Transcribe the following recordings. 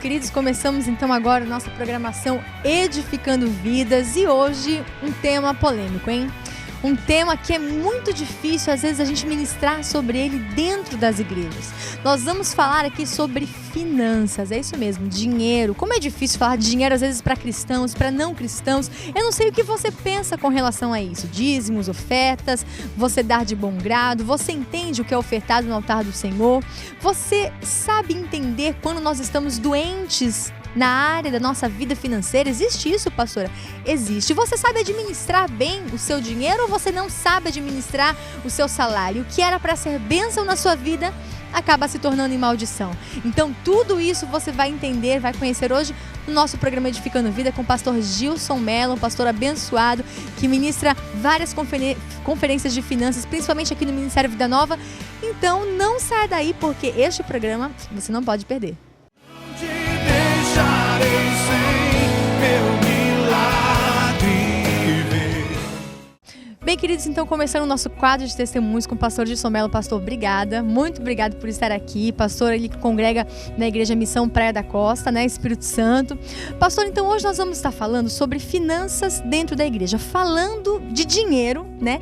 queridos, começamos então agora a nossa programação Edificando Vidas e hoje um tema polêmico, hein? Um tema que é muito difícil, às vezes, a gente ministrar sobre ele dentro das igrejas. Nós vamos falar aqui sobre finanças, é isso mesmo, dinheiro. Como é difícil falar de dinheiro, às vezes, para cristãos, para não cristãos. Eu não sei o que você pensa com relação a isso. Dízimos, ofertas, você dar de bom grado, você entende o que é ofertado no altar do Senhor. Você sabe entender quando nós estamos doentes na área da nossa vida financeira? Existe isso, pastora? Existe. Você sabe administrar bem o seu dinheiro ou você não sabe administrar o seu salário? O que era para ser bênção na sua vida acaba se tornando em maldição. Então, tudo isso você vai entender, vai conhecer hoje no nosso programa Edificando Vida com o pastor Gilson Mello, um pastor abençoado que ministra várias conferências de finanças, principalmente aqui no Ministério Vida Nova. Então, não saia daí porque este programa você não pode perder. Bem, queridos, então começando o nosso quadro de testemunhos com o pastor Gilson Mello. Pastor, obrigada, muito obrigado por estar aqui. Pastor, ele congrega na Igreja Missão Praia da Costa, né, Espírito Santo. Pastor, então hoje nós vamos estar falando sobre finanças dentro da igreja, falando de dinheiro, né,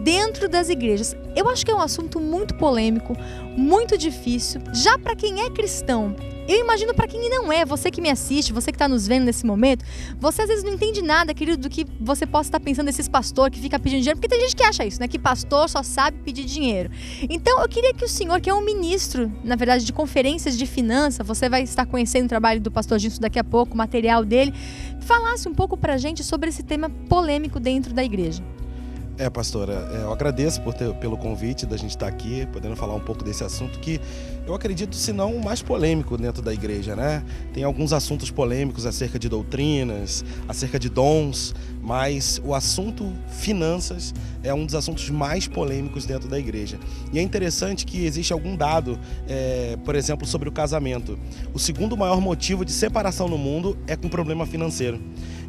dentro das igrejas. Eu acho que é um assunto muito polêmico, muito difícil, já para quem é cristão. Eu imagino para quem não é, você que me assiste, você que está nos vendo nesse momento, você às vezes não entende nada, querido, do que você possa estar pensando desses pastores que ficam pedindo dinheiro, porque tem gente que acha isso, né? Que pastor só sabe pedir dinheiro. Então eu queria que o senhor, que é um ministro, na verdade, de conferências de finanças, você vai estar conhecendo o trabalho do pastor Gilson daqui a pouco, o material dele, falasse um pouco para a gente sobre esse tema polêmico dentro da igreja. Pastora, eu agradeço pelo convite da gente estar aqui, podendo falar um pouco desse assunto que eu acredito, se não o mais polêmico dentro da igreja, né? Tem alguns assuntos polêmicos acerca de doutrinas, acerca de dons, mas o assunto finanças é um dos assuntos mais polêmicos dentro da igreja. E é interessante que existe algum dado, por exemplo, sobre o casamento. O segundo maior motivo de separação no mundo é com problema financeiro.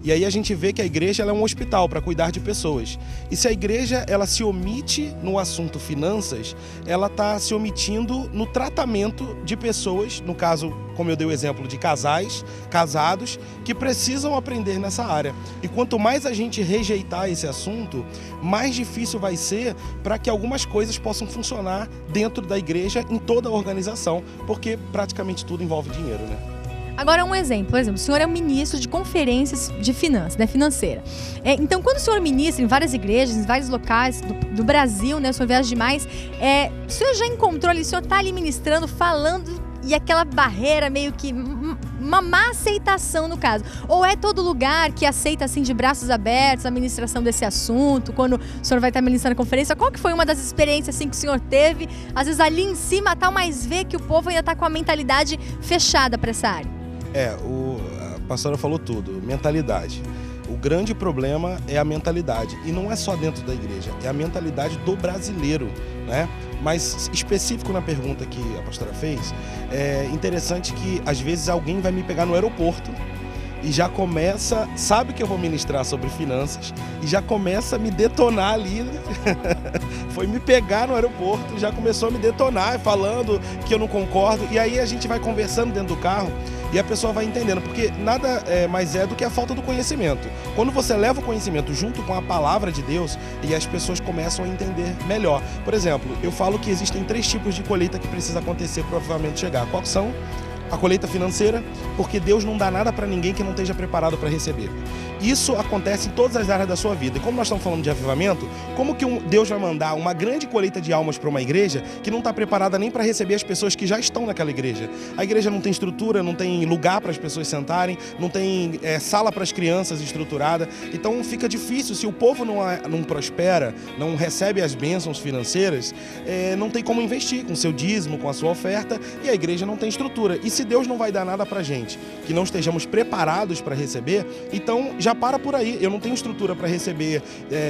E aí a gente vê que a igreja ela é um hospital para cuidar de pessoas. E se a igreja ela se omite no assunto finanças, ela está se omitindo no tratamento de pessoas, no caso, como eu dei o exemplo de casais, casados, que precisam aprender nessa área. E quanto mais a gente rejeitar esse assunto, mais difícil vai ser para que algumas coisas possam funcionar dentro da igreja, em toda a organização, porque praticamente tudo envolve dinheiro, né? Agora um exemplo, por exemplo, o senhor é um ministro de conferências de finanças, né, financeira. Então, quando o senhor ministra em várias igrejas, em vários locais do Brasil, né, o senhor viaja demais, o senhor já encontrou ali, o senhor está ali ministrando, falando, e aquela barreira meio que, uma má aceitação no caso? Ou é todo lugar que aceita assim de braços abertos a ministração desse assunto, quando o senhor vai estar ministrando a conferência? Qual que foi uma das experiências assim que o senhor teve, às vezes ali em cima tal, mas vê que o povo ainda está com a mentalidade fechada para essa área? A pastora falou tudo, mentalidade. O grande problema é a mentalidade, e não é só dentro da igreja, é a mentalidade do brasileiro, né? Mas específico na pergunta que a pastora fez, é interessante que às vezes alguém vai me pegar no aeroporto e já começa, sabe que eu vou ministrar sobre finanças, e já começa a me detonar ali, foi me pegar no aeroporto, já começou a me detonar, falando que eu não concordo, e aí a gente vai conversando dentro do carro, e a pessoa vai entendendo, porque nada mais é do que a falta do conhecimento. Quando você leva o conhecimento junto com a palavra de Deus, e as pessoas começam a entender melhor. Por exemplo, eu falo que existem 3 tipos de colheita que precisa acontecer para o avivamento chegar. Quais são? A colheita financeira, porque Deus não dá nada para ninguém que não esteja preparado para receber. Isso acontece em todas as áreas da sua vida. E como nós estamos falando de avivamento, como que Deus vai mandar uma grande colheita de almas para uma igreja que não está preparada nem para receber as pessoas que já estão naquela igreja? A igreja não tem estrutura, não tem lugar para as pessoas sentarem, não tem sala para as crianças estruturada. Então fica difícil, se o povo não prospera, não recebe as bênçãos financeiras, não tem como investir com o seu dízimo, com a sua oferta, e a igreja não tem estrutura. E se Deus não vai dar nada para a gente, que não estejamos preparados para receber, então já para por aí. Eu não tenho estrutura para receber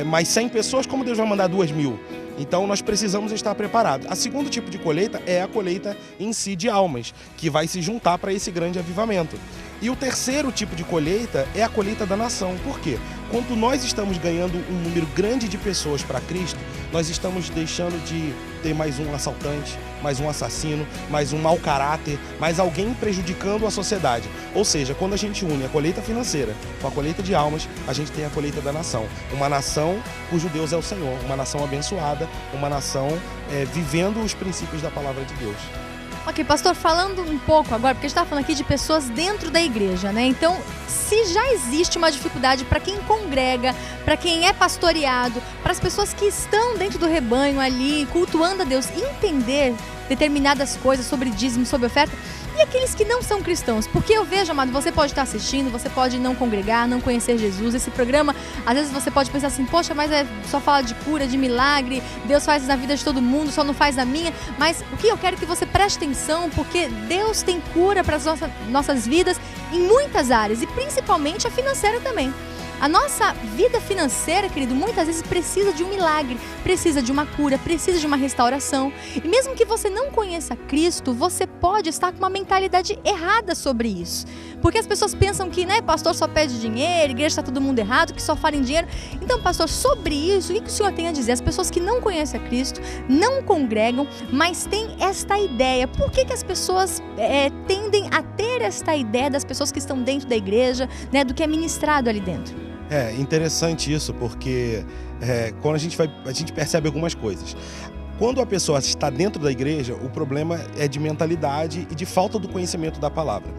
mais 100 pessoas, como Deus vai mandar 2.000? Então nós precisamos estar preparados. A segundo tipo de colheita é a colheita em si de almas, que vai se juntar para esse grande avivamento. E o terceiro tipo de colheita é a colheita da nação. Por quê? Quando nós estamos ganhando um número grande de pessoas para Cristo, nós estamos deixando de ter mais um assaltante, mais um assassino, mais um mau caráter, mais alguém prejudicando a sociedade. Ou seja, quando a gente une a colheita financeira com a colheita de almas, a gente tem a colheita da nação. Uma nação cujo Deus é o Senhor, uma nação abençoada, uma nação vivendo os princípios da palavra de Deus. Ok, pastor, falando um pouco agora, porque a gente está falando aqui de pessoas dentro da igreja, né? Então, se já existe uma dificuldade para quem congrega, para quem é pastoreado, para as pessoas que estão dentro do rebanho ali, cultuando a Deus, entender determinadas coisas sobre dízimo, sobre oferta, e aqueles que não são cristãos? Porque eu vejo, amado, você pode estar assistindo, você pode não congregar, não conhecer Jesus. Esse programa, às vezes você pode pensar assim, poxa, mas só fala de cura, de milagre, Deus faz na vida de todo mundo, só não faz na minha. Mas o que eu quero é que você preste atenção, porque Deus tem cura para as nossas vidas em muitas áreas, e principalmente a financeira também. A nossa vida financeira, querido, muitas vezes precisa de um milagre, precisa de uma cura, precisa de uma restauração. E mesmo que você não conheça Cristo, você pode estar com uma mentalidade errada sobre isso. Porque as pessoas pensam que, né, pastor só pede dinheiro, igreja está todo mundo errado, que só fala em dinheiro. Então, pastor, sobre isso, o que o senhor tem a dizer? As pessoas que não conhecem a Cristo, não congregam, mas têm esta ideia. Por que as pessoas tendem a ter esta ideia das pessoas que estão dentro da igreja, né, do que é ministrado ali dentro? É interessante isso, porque quando a gente percebe algumas coisas. Quando a pessoa está dentro da igreja, o problema é de mentalidade e de falta do conhecimento da palavra.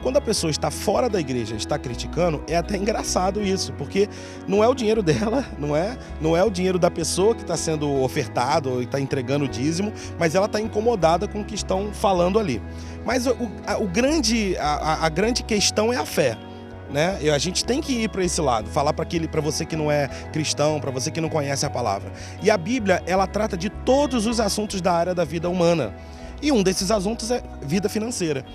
Quando a pessoa está fora da igreja e está criticando, é até engraçado isso, porque não é o dinheiro dela, não é o dinheiro da pessoa que está sendo ofertado e está entregando o dízimo, mas ela está incomodada com o que estão falando ali. Mas a grande questão é a fé. Né? A gente tem que ir para esse lado, falar para você que não é cristão, para você que não conhece a palavra. E a Bíblia, ela trata de todos os assuntos da área da vida humana. E um desses assuntos é vida financeira.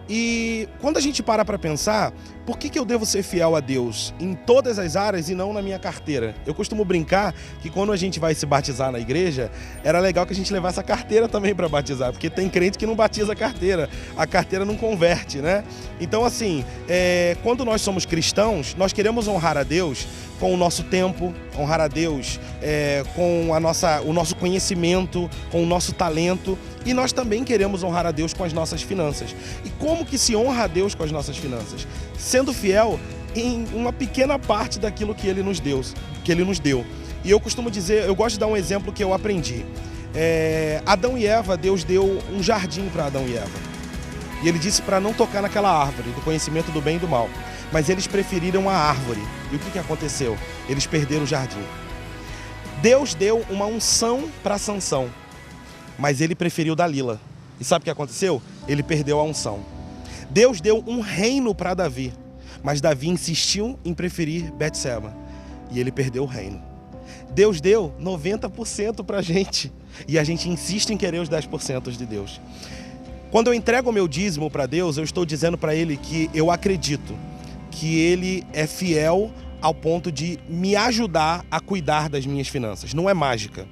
E quando a gente para pensar, por que eu devo ser fiel a Deus em todas as áreas e não na minha carteira? Eu costumo brincar que quando a gente vai se batizar na igreja, era legal que a gente levasse a carteira também para batizar, porque tem crente que não batiza a carteira não converte, né? Então, assim, quando nós somos cristãos, nós queremos honrar a Deus com o nosso tempo, honrar a Deus com o nosso conhecimento, com o nosso talento, e nós também queremos honrar a Deus com as nossas finanças. E como que se honra a Deus com as nossas finanças? Sendo fiel em uma pequena parte daquilo que Ele nos deu. E eu costumo dizer, eu gosto de dar um exemplo que eu aprendi. Adão e Eva, Deus deu um jardim para Adão e Eva. E Ele disse para não tocar naquela árvore do conhecimento do bem e do mal. Mas eles preferiram a árvore. E o que aconteceu? Eles perderam o jardim. Deus deu uma unção para Sansão, mas ele preferiu Dalila. E sabe o que aconteceu? Ele perdeu a unção. Deus deu um reino para Davi, mas Davi insistiu em preferir Betseba, e ele perdeu o reino. Deus deu 90% para a gente, e a gente insiste em querer os 10% de Deus. Quando eu entrego o meu dízimo para Deus, eu estou dizendo para Ele que eu acredito que Ele é fiel ao ponto de me ajudar a cuidar das minhas finanças. Não é mágica.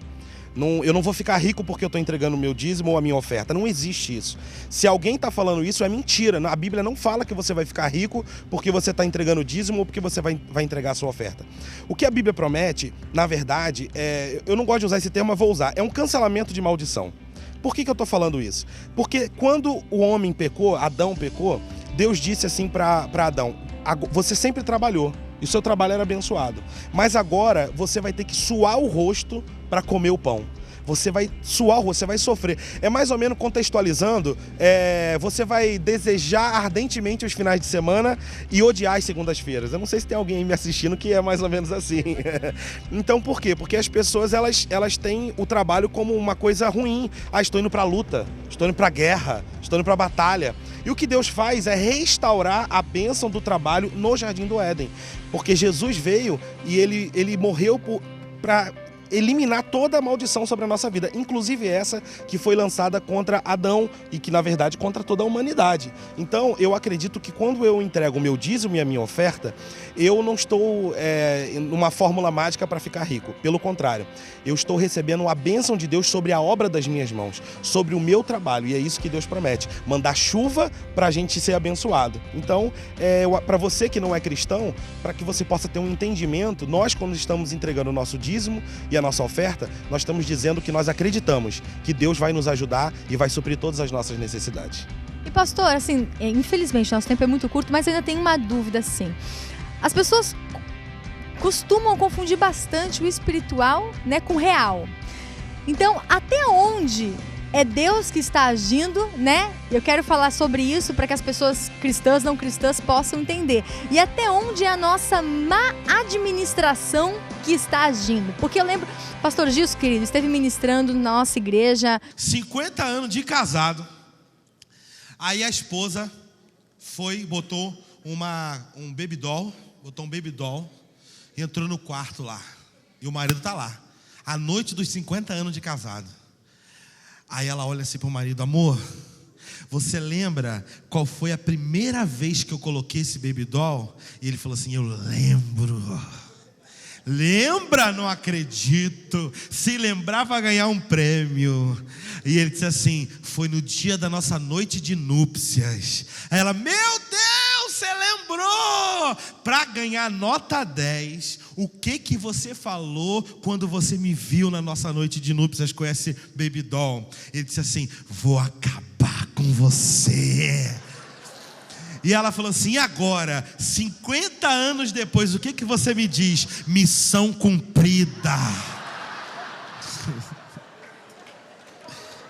Eu não vou ficar rico porque eu estou entregando o meu dízimo ou a minha oferta. Não existe isso. Se alguém está falando isso, é mentira. A Bíblia não fala que você vai ficar rico porque você está entregando o dízimo ou porque você vai entregar a sua oferta. O que a Bíblia promete, na verdade, eu não gosto de usar esse termo, mas vou usar. É um cancelamento de maldição. Por que eu estou falando isso? Porque quando o homem pecou, Adão pecou, Deus disse assim para Adão: você sempre trabalhou e o seu trabalho era abençoado, mas agora você vai ter que suar o rosto para comer o pão. Você vai suar o rosto, você vai sofrer. É mais ou menos contextualizando, você vai desejar ardentemente os finais de semana e odiar as segundas-feiras. Eu não sei se tem alguém me assistindo que é mais ou menos assim. Então por quê? Porque as pessoas elas têm o trabalho como uma coisa ruim. Estou indo para a luta, estou indo para a guerra, estou indo para a batalha. E o que Deus faz é restaurar a bênção do trabalho no Jardim do Éden. Porque Jesus veio e ele morreu para eliminar toda a maldição sobre a nossa vida, inclusive essa que foi lançada contra Adão e que, na verdade, contra toda a humanidade. Então, eu acredito que quando eu entrego o meu dízimo e a minha oferta, eu não estou numa fórmula mágica para ficar rico. Pelo contrário, eu estou recebendo a bênção de Deus sobre a obra das minhas mãos, sobre o meu trabalho, e é isso que Deus promete, mandar chuva para a gente ser abençoado. Então, para você que não é cristão, para que você possa ter um entendimento, nós, quando estamos entregando o nosso dízimo e a nossa oferta, nós estamos dizendo que nós acreditamos que Deus vai nos ajudar e vai suprir todas as nossas necessidades. E pastor, assim, infelizmente nosso tempo é muito curto, mas ainda tenho uma dúvida assim. As pessoas costumam confundir bastante o espiritual, né, com o real. Então, até onde é Deus que está agindo, né? Eu quero falar sobre isso para que as pessoas cristãs, não cristãs, possam entender. E até onde é a nossa má administração que está agindo. Porque eu lembro, pastor Gilson, querido, esteve ministrando na nossa igreja. 50 anos de casado. Aí a esposa botou um baby doll, entrou no quarto lá. E o marido tá lá. A noite dos 50 anos de casado. Aí ela olha assim pro marido: amor, você lembra qual foi a primeira vez que eu coloquei esse baby doll? E ele falou assim: eu lembro. Lembra? Não acredito. Se lembrar vai ganhar um prêmio. E ele disse assim: foi no dia da nossa noite de núpcias. Aí ela: meu Deus, você lembrou? Para ganhar nota 10, o que você falou quando você me viu na nossa noite de núpcias com esse baby doll? Ele disse assim: vou acabar com você. E ela falou assim: e agora, 50 anos depois, o que você me diz? Missão cumprida.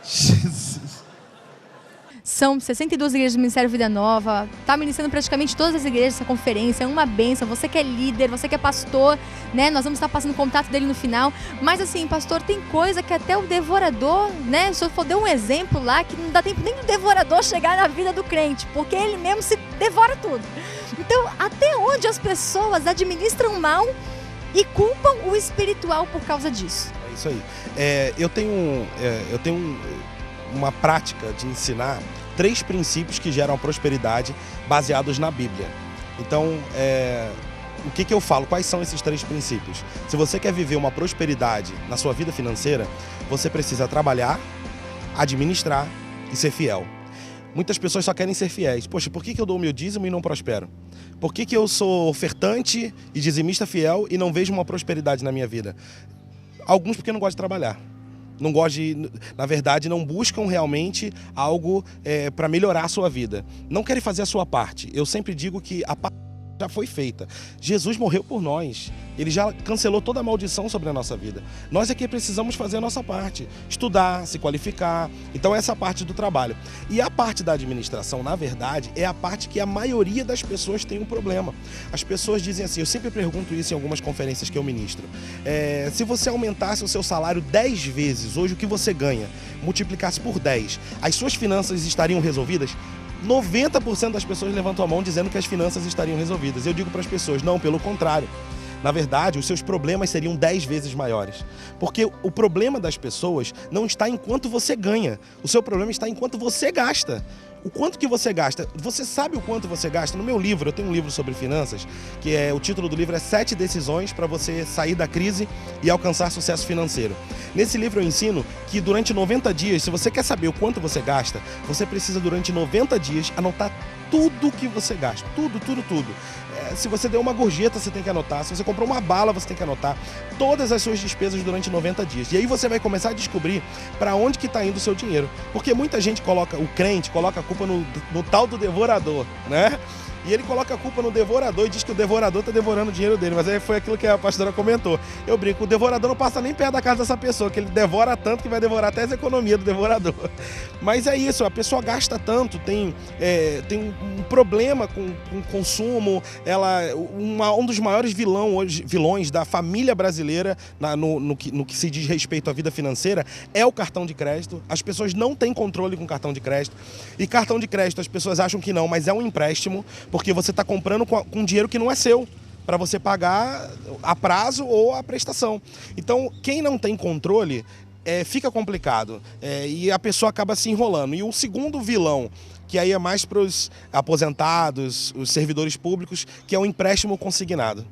Jesus. São 62 igrejas do Ministério Vida Nova, está ministrando praticamente todas as igrejas, essa conferência é uma bênção. Você que é líder, você que é pastor, né? Nós vamos estar passando o contato dele no final. Mas assim, pastor, tem coisa que até o devorador, né? O senhor deu um exemplo lá que não dá tempo nem do devorador chegar na vida do crente, porque ele mesmo se devora tudo. Então, até onde as pessoas administram mal e culpam o espiritual por causa disso? É isso aí. Eu tenho uma prática de ensinar 3 princípios que geram prosperidade baseados na Bíblia. Então, o que eu falo? Quais são esses 3 princípios? Se você quer viver uma prosperidade na sua vida financeira, você precisa trabalhar, administrar e ser fiel. Muitas pessoas só querem ser fiéis. Poxa, por que eu dou o meu dízimo e não prospero? Por que eu sou ofertante e dizimista fiel e não vejo uma prosperidade na minha vida? Alguns porque não gostam de trabalhar. Não gostam na verdade, não buscam realmente algo para melhorar a sua vida. Não querem fazer a sua parte. Eu sempre digo que a parte já foi feita. Jesus morreu por nós. Ele já cancelou toda a maldição sobre a nossa vida. Nós é que precisamos fazer a nossa parte. Estudar, se qualificar. Então essa parte do trabalho. E a parte da administração, na verdade, é a parte que a maioria das pessoas tem um problema. As pessoas dizem assim, eu sempre pergunto isso em algumas conferências que eu ministro. Se você aumentasse o seu salário 10 vezes, hoje o que você ganha, multiplicasse por 10, as suas finanças estariam resolvidas? 90% das pessoas levantam a mão dizendo que as finanças estariam resolvidas. Eu digo para as pessoas, não, pelo contrário. Na verdade, os seus problemas seriam 10 vezes maiores. Porque o problema das pessoas não está em quanto você ganha. O seu problema está em quanto você gasta. O quanto que você gasta? Você sabe o quanto você gasta? No meu livro, eu tenho um livro sobre finanças, que o título do livro é 7 decisões para você sair da crise e alcançar sucesso financeiro. Nesse livro eu ensino que durante 90 dias, se você quer saber o quanto você gasta, você precisa durante 90 dias anotar tudo que você gasta. Tudo. Se você deu uma gorjeta, você tem que anotar. Se você comprou uma bala, você tem que anotar. Todas as suas despesas durante 90 dias. E aí você vai começar a descobrir para onde que está indo o seu dinheiro. Porque muita gente o crente coloca a culpa no tal do devorador, né? E ele coloca a culpa no devorador e diz que o devorador está devorando o dinheiro dele. Mas aí foi aquilo que a pastora comentou. Eu brinco, o devorador não passa nem perto da casa dessa pessoa, que ele devora tanto que vai devorar até as economias do devorador. Mas é isso, a pessoa gasta tanto, tem um problema com o consumo. Um dos maiores vilões da família brasileira no que se diz respeito à vida financeira é o cartão de crédito. As pessoas não têm controle com cartão de crédito. E cartão de crédito, as pessoas acham que não, mas é um empréstimo, porque você está comprando com dinheiro que não é seu, para você pagar a prazo ou a prestação. Então, quem não tem controle, fica complicado e a pessoa acaba se enrolando. E o segundo vilão, que aí é mais para os aposentados, os servidores públicos, que é o empréstimo consignado.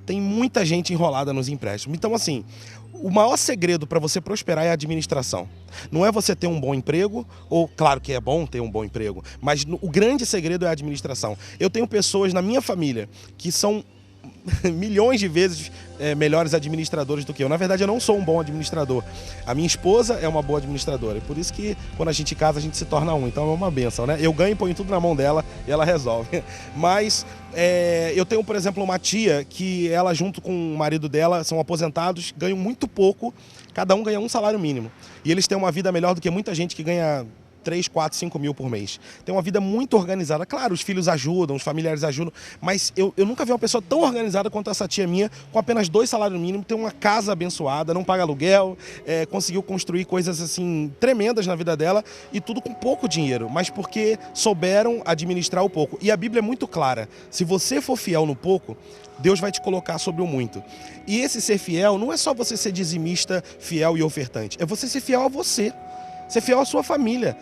Tem muita gente enrolada nos empréstimos. Então, assim, o maior segredo para você prosperar é a administração. Não é você ter um bom emprego, ou claro que é bom ter um bom emprego, mas o grande segredo é a administração. Eu tenho pessoas na minha família que são milhões de vezes melhores administradores do que eu. Na verdade, eu não sou um bom administrador. A minha esposa é uma boa administradora. E por isso que quando a gente casa, a gente se torna um. Então é uma bênção, né? Eu ganho e ponho tudo na mão dela e ela resolve. Mas eu tenho, por exemplo, uma tia que ela, junto com o marido dela, são aposentados, ganham muito pouco. Cada um ganha um salário mínimo. E eles têm uma vida melhor do que muita gente que ganha 3, 4, 5 mil por mês. Tem uma vida muito organizada. Claro, os filhos ajudam, os familiares ajudam, mas eu nunca vi uma pessoa tão organizada quanto essa tia minha, com apenas 2 salários mínimos, tem uma casa abençoada, não paga aluguel, conseguiu construir coisas assim tremendas na vida dela e tudo com pouco dinheiro, mas porque souberam administrar o pouco. E a Bíblia é muito clara, se você for fiel no pouco, Deus vai te colocar sobre o muito. E esse ser fiel não é só você ser dizimista, fiel e ofertante, é você ser fiel a você. Ser fiel à sua família.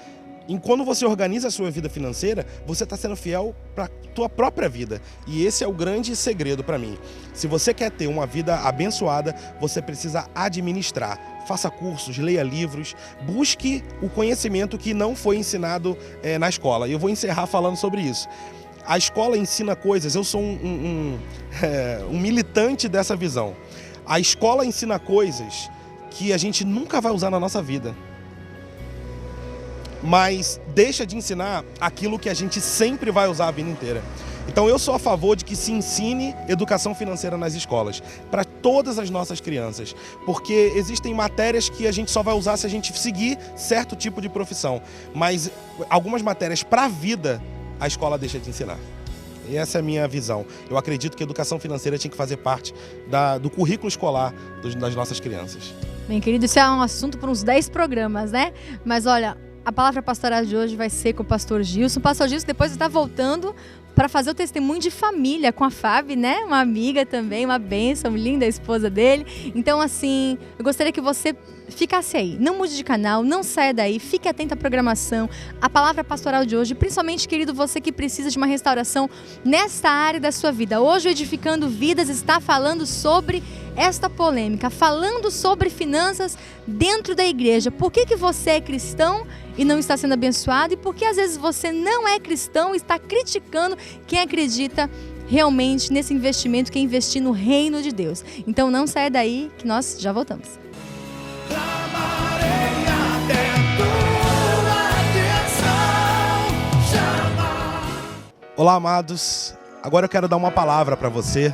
E quando você organiza a sua vida financeira, você está sendo fiel para a tua própria vida. E esse é o grande segredo para mim. Se você quer ter uma vida abençoada, você precisa administrar. Faça cursos, leia livros, busque o conhecimento que não foi ensinado na escola. E eu vou encerrar falando sobre isso. A escola ensina coisas, eu sou um militante dessa visão. A escola ensina coisas que a gente nunca vai usar na nossa vida, mas deixa de ensinar aquilo que a gente sempre vai usar a vida inteira. Então eu sou a favor de que se ensine educação financeira nas escolas, para todas as nossas crianças, porque existem matérias que a gente só vai usar se a gente seguir certo tipo de profissão, mas algumas matérias para a vida a escola deixa de ensinar. E essa é a minha visão. Eu acredito que a educação financeira tinha que fazer parte do currículo escolar das nossas crianças. Bem, querido, isso é um assunto para uns 10 programas, né? Mas olha, a palavra pastoral de hoje vai ser com o pastor Gilson. O pastor Gilson depois está voltando para fazer o testemunho de família com a Fábio, né? Uma amiga também, uma bênção, linda esposa dele. Então, assim, eu gostaria que você ficasse aí. Não mude de canal, não saia daí, fique atento à programação, a palavra pastoral de hoje, principalmente, querido, você que precisa de uma restauração nesta área da sua vida. Hoje o Edificando Vidas está falando sobre esta polêmica, falando sobre finanças dentro da igreja. Por que você é cristão e não está sendo abençoado? E por que às vezes você não é cristão e está criticando quem acredita realmente nesse investimento, que é investir no reino de Deus? Então não saia daí que nós já voltamos. Olá, amados. Agora eu quero dar uma palavra para você,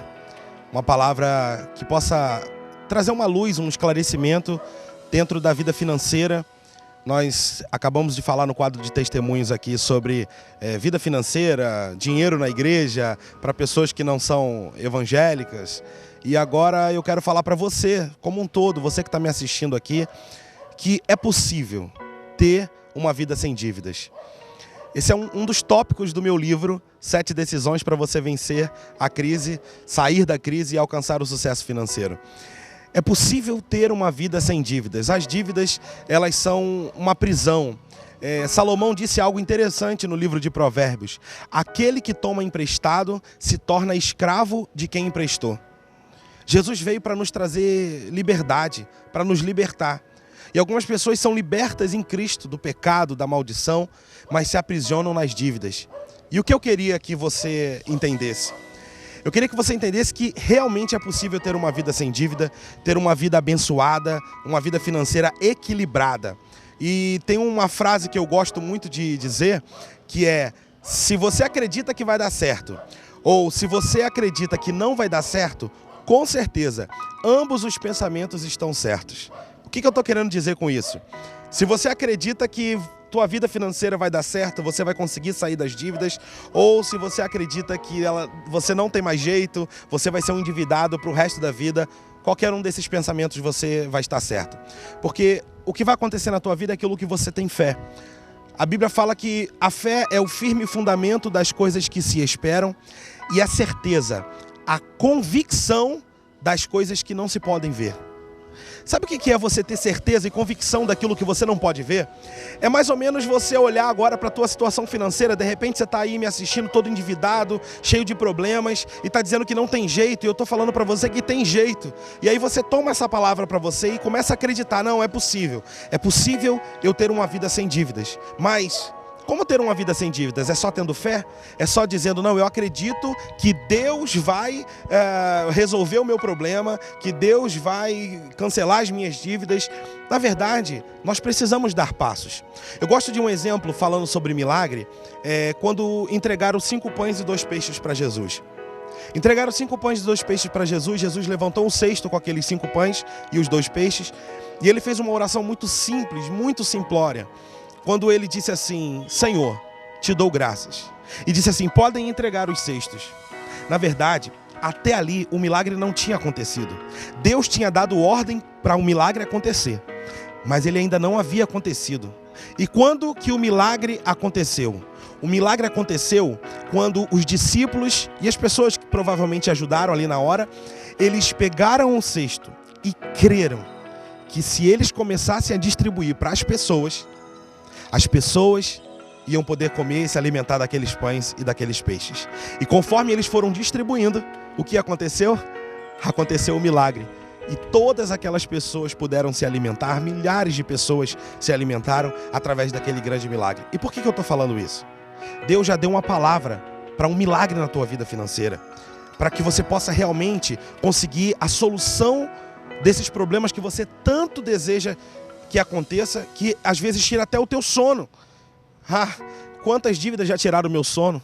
uma palavra que possa trazer uma luz, um esclarecimento dentro da vida financeira. Nós acabamos de falar no quadro de testemunhos aqui sobre vida financeira, dinheiro na igreja, para pessoas que não são evangélicas. E agora eu quero falar para você, como um todo, você que está me assistindo aqui, que é possível ter uma vida sem dívidas. Esse é um dos tópicos do meu livro, 7 decisões para você vencer a crise, sair da crise e alcançar o sucesso financeiro. É possível ter uma vida sem dívidas. As dívidas, elas são uma prisão. Salomão disse algo interessante no livro de Provérbios. Aquele que toma emprestado se torna escravo de quem emprestou. Jesus veio para nos trazer liberdade, para nos libertar. E algumas pessoas são libertas em Cristo do pecado, da maldição, mas se aprisionam nas dívidas. E o que eu queria que você entendesse? Eu queria que você entendesse que realmente é possível ter uma vida sem dívida, ter uma vida abençoada, uma vida financeira equilibrada. E tem uma frase que eu gosto muito de dizer, que é: se você acredita que vai dar certo, ou se você acredita que não vai dar certo, com certeza, ambos os pensamentos estão certos. O que eu estou querendo dizer com isso? Se você acredita que tua vida financeira vai dar certo, você vai conseguir sair das dívidas, ou se você acredita que você não tem mais jeito, você vai ser um endividado para o resto da vida, qualquer um desses pensamentos você vai estar certo. Porque o que vai acontecer na tua vida é aquilo que você tem fé. A Bíblia fala que a fé é o firme fundamento das coisas que se esperam e a certeza, a convicção das coisas que não se podem ver. Sabe o que é você ter certeza e convicção daquilo que você não pode ver? É mais ou menos você olhar agora para a tua situação financeira, de repente você está aí me assistindo todo endividado, cheio de problemas, e está dizendo que não tem jeito, e eu estou falando para você que tem jeito. E aí você toma essa palavra para você e começa a acreditar, não, é possível eu ter uma vida sem dívidas. Mas Como ter uma vida sem dívidas? É só tendo fé? É só dizendo, não, eu acredito que Deus vai resolver o meu problema, que Deus vai cancelar as minhas dívidas. Na verdade, nós precisamos dar passos. Eu gosto de um exemplo falando sobre milagre, quando entregaram 5 pães e 2 peixes para Jesus. Entregaram 5 pães e 2 peixes para Jesus. Jesus levantou um cesto com aqueles 5 pães e os 2 peixes. E ele fez uma oração muito simples, muito simplória. Quando ele disse assim, Senhor, te dou graças. E disse assim, podem entregar os cestos. Na verdade, até ali o milagre não tinha acontecido. Deus tinha dado ordem para o milagre acontecer, mas ele ainda não havia acontecido. E quando que o milagre aconteceu? O milagre aconteceu quando os discípulos e as pessoas que provavelmente ajudaram ali na hora, eles pegaram o cesto e creram que se eles começassem a distribuir para as pessoas iam poder comer e se alimentar daqueles pães e daqueles peixes. E conforme eles foram distribuindo, o que aconteceu? Aconteceu o milagre. E todas aquelas pessoas puderam se alimentar, milhares de pessoas se alimentaram através daquele grande milagre. E por que eu estou falando isso? Deus já deu uma palavra para um milagre na tua vida financeira, para que você possa realmente conseguir a solução desses problemas que você tanto deseja que aconteça, que às vezes tira até o teu sono. Quantas dívidas já tiraram o meu sono?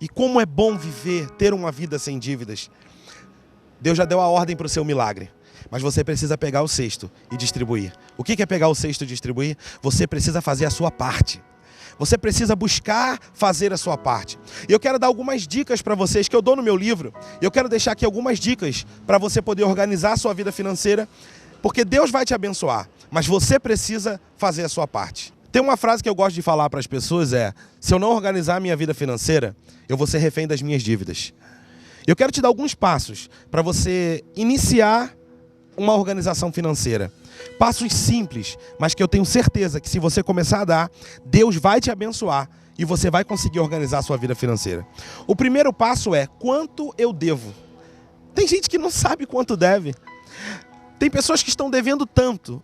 E como é bom viver, ter uma vida sem dívidas. Deus já deu a ordem para o seu milagre, mas você precisa pegar o cesto e distribuir. O que é pegar o cesto e distribuir? Você precisa fazer a sua parte. Você precisa buscar fazer a sua parte. E eu quero dar algumas dicas para vocês que eu dou no meu livro. Eu quero deixar aqui algumas dicas para você poder organizar a sua vida financeira, porque Deus vai te abençoar, mas você precisa fazer a sua parte. Tem uma frase que eu gosto de falar para as pessoas, se eu não organizar a minha vida financeira, eu vou ser refém das minhas dívidas. Eu quero te dar alguns passos para você iniciar uma organização financeira. Passos simples, mas que eu tenho certeza que se você começar a dar, Deus vai te abençoar e você vai conseguir organizar a sua vida financeira. O primeiro passo é, quanto eu devo? Tem gente que não sabe quanto deve. Tem pessoas que estão devendo tanto,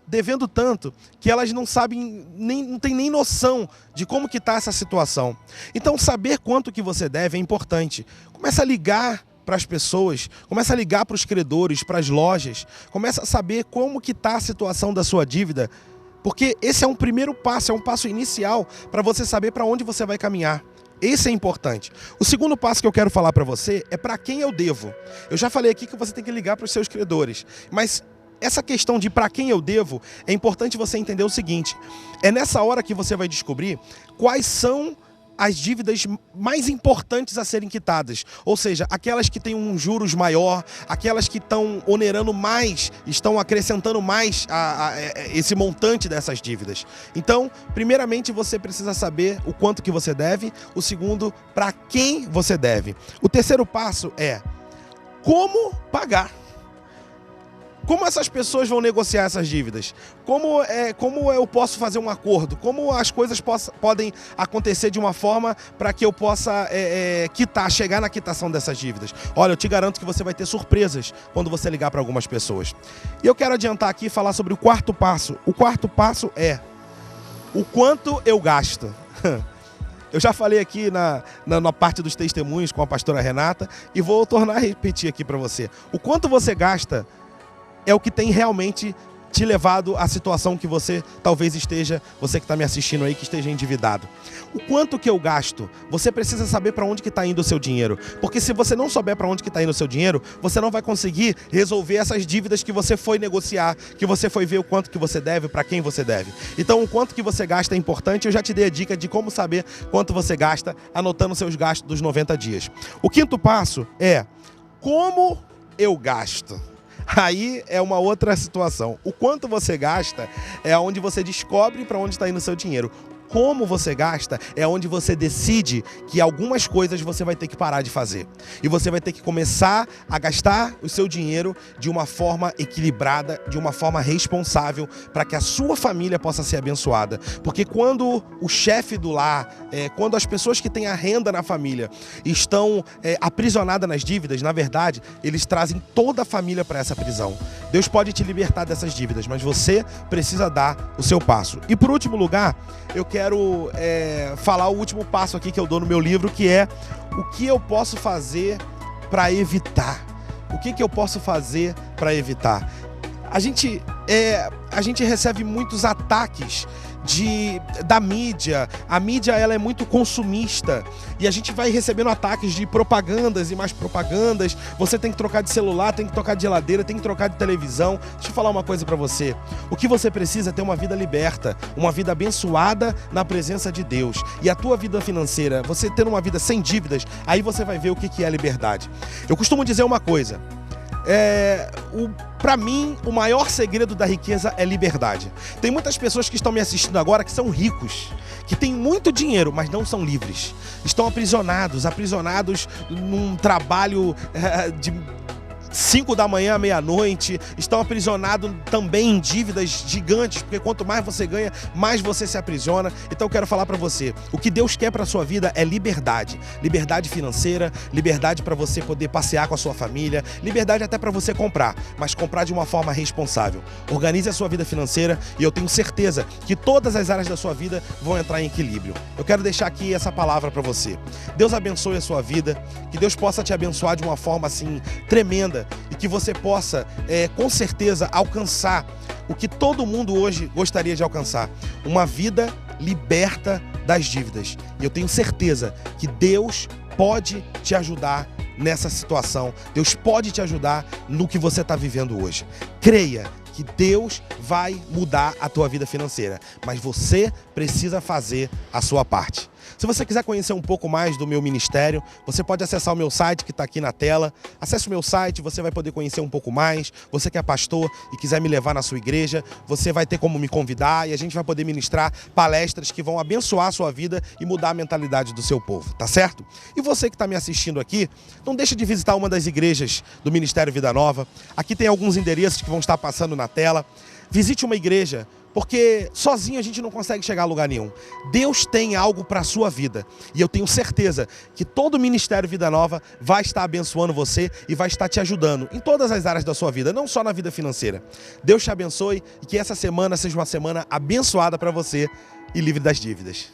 que elas não sabem, não têm nem noção de como que está essa situação. Então, saber quanto que você deve é importante. Começa a ligar para as pessoas, começa a ligar para os credores, para as lojas, começa a saber como que está a situação da sua dívida, porque esse é um primeiro passo, é um passo inicial para você saber para onde você vai caminhar. Esse é importante. O segundo passo que eu quero falar para você é para quem eu devo. Eu já falei aqui que você tem que ligar para os seus credores, mas essa questão de para quem eu devo, é importante você entender o seguinte, é nessa hora que você vai descobrir quais são as dívidas mais importantes a serem quitadas, ou seja, aquelas que têm um juros maior, aquelas que estão onerando mais, estão acrescentando mais a esse montante dessas dívidas. Então, primeiramente você precisa saber o quanto que você deve, o segundo, para quem você deve. O terceiro passo é como pagar. Como essas pessoas vão negociar essas dívidas? Como eu posso fazer um acordo? Como as coisas podem acontecer de uma forma para que eu possa chegar na quitação dessas dívidas? Olha, eu te garanto que você vai ter surpresas quando você ligar para algumas pessoas. E eu quero adiantar aqui e falar sobre o quarto passo. O quarto passo é o quanto eu gasto. Eu já falei aqui na parte dos testemunhos com a pastora Renata e vou tornar a repetir aqui para você. O quanto você gasta é o que tem realmente te levado à situação que você talvez esteja, você que está me assistindo aí, que esteja endividado. O quanto que eu gasto, você precisa saber para onde que está indo o seu dinheiro. Porque se você não souber para onde que está indo o seu dinheiro, você não vai conseguir resolver essas dívidas que você foi negociar, que você foi ver o quanto que você deve, para quem você deve. Então o quanto que você gasta é importante. Eu já te dei a dica de como saber quanto você gasta, anotando seus gastos dos 90 dias. O quinto passo é como eu gasto. Aí é uma outra situação. O quanto você gasta é onde você descobre para onde está indo o seu dinheiro. Como você gasta é onde você decide que algumas coisas você vai ter que parar de fazer. E você vai ter que começar a gastar o seu dinheiro de uma forma equilibrada, de uma forma responsável, para que a sua família possa ser abençoada. Porque quando o chefe do lar, quando as pessoas que têm a renda na família estão aprisionadas nas dívidas, na verdade, eles trazem toda a família para essa prisão. Deus pode te libertar dessas dívidas, mas você precisa dar o seu passo. E por último lugar, eu quero quero falar o último passo aqui que eu dou no meu livro, que é o que eu posso fazer para evitar. O que eu posso fazer para evitar? A gente recebe muitos ataques da mídia. A mídia, ela é muito consumista e a gente vai recebendo ataques de propagandas e mais propagandas. Você tem que trocar de celular, tem que trocar de geladeira, tem que trocar de televisão. Deixa eu falar uma coisa pra você. O que você precisa é ter uma vida liberta, uma vida abençoada na presença de Deus. E a tua vida financeira, você tendo uma vida sem dívidas, aí você vai ver o que é liberdade. Eu costumo dizer uma coisa. Para mim, o maior segredo da riqueza é liberdade. Tem muitas pessoas que estão me assistindo agora que são ricos, que têm muito dinheiro, mas não são livres. Estão aprisionados num trabalho de 5 da manhã à meia-noite, estão aprisionados também em dívidas gigantes, porque quanto mais você ganha, mais você se aprisiona. Então eu quero falar para você, o que Deus quer para sua vida é liberdade. Liberdade financeira, liberdade para você poder passear com a sua família, liberdade até para você comprar, mas comprar de uma forma responsável. Organize a sua vida financeira e eu tenho certeza que todas as áreas da sua vida vão entrar em equilíbrio. Eu quero deixar aqui essa palavra para você. Deus abençoe a sua vida, que Deus possa te abençoar de uma forma assim tremenda, e que você possa, com certeza, alcançar o que todo mundo hoje gostaria de alcançar. Uma vida liberta das dívidas. E eu tenho certeza que Deus pode te ajudar nessa situação. Deus pode te ajudar no que você está vivendo hoje. Creia que Deus vai mudar a tua vida financeira, mas você precisa fazer a sua parte. Se você quiser conhecer um pouco mais do meu ministério, você pode acessar o meu site que está aqui na tela. Acesse o meu site, você vai poder conhecer um pouco mais. Você que é pastor e quiser me levar na sua igreja, você vai ter como me convidar e a gente vai poder ministrar palestras que vão abençoar a sua vida e mudar a mentalidade do seu povo, tá certo? E você que está me assistindo aqui, não deixe de visitar uma das igrejas do Ministério Vida Nova. Aqui tem alguns endereços que vão estar passando na tela. Visite uma igreja, porque sozinho a gente não consegue chegar a lugar nenhum. Deus tem algo para a sua vida. E eu tenho certeza que todo o Ministério Vida Nova vai estar abençoando você e vai estar te ajudando em todas as áreas da sua vida, não só na vida financeira. Deus te abençoe e que essa semana seja uma semana abençoada para você e livre das dívidas.